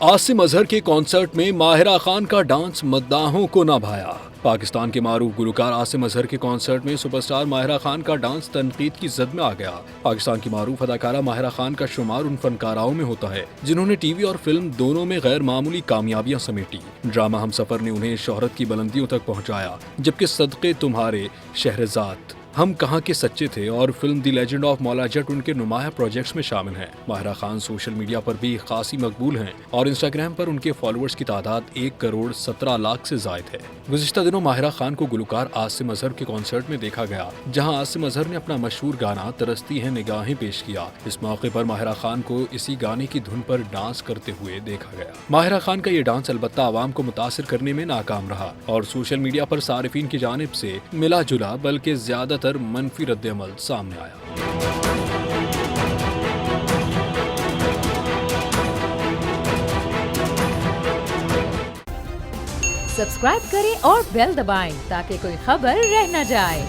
आसिम अजहर के कॉन्सर्ट में माहिरा खान का डांस मद्दाहों को न भाया। पाकिस्तान के मारूफ गुलकार आसिम अजहर के कॉन्सर्ट में सुपरस्टार माहिरा खान का डांस तनकीद की जद में आ गया। पाकिस्तान की मारूफ अदाकारा माहिरा खान का शुमार उन फनकाराओं में होता है जिन्होंने टीवी और फिल्म दोनों में गैर मामूली कामयाबियां समेटी। ड्रामा हमसफर ने उन्हें शोहरत की बुलंदियों तक पहुंचाया, जबकि सदके तुम्हारे, शहरजाद, हम कहाँ के सच्चे थे और film the legend of Maula Jatt उनके नुमाया प्रोजेक्ट्स में शामिल हैं। माहिरा खान सोशल मीडिया पर भी खासी मकबूल हैं और इंस्टाग्राम पर उनके फॉलोअर्स की तादाद 1,17,00,000 से जायद है। गुज़िश्ता दिनों माहिरा खान को गुलकार आसिम अजहर के कॉन्सर्ट में देखा गया, जहां आसिम अजहर ने अपना मशहूर गाना तरसती हैं निगाहें पेश किया। इस मौके पर माहिरा खान को इसी गाने की धुन पर डांस करते हुए देखा गया। माहिरा खान का ये डांस अलबत्ता आवाम को मुतासिर करने में नाकाम रहा और सोशल मीडिया पर सारिफीन की जानिब से मिला जुला बल्कि ज्यादातर मनफी रद्द-ए-अमल सामने आया। सब्सक्राइब करें और बेल दबाएं ताकि कोई खबर रह न जाए।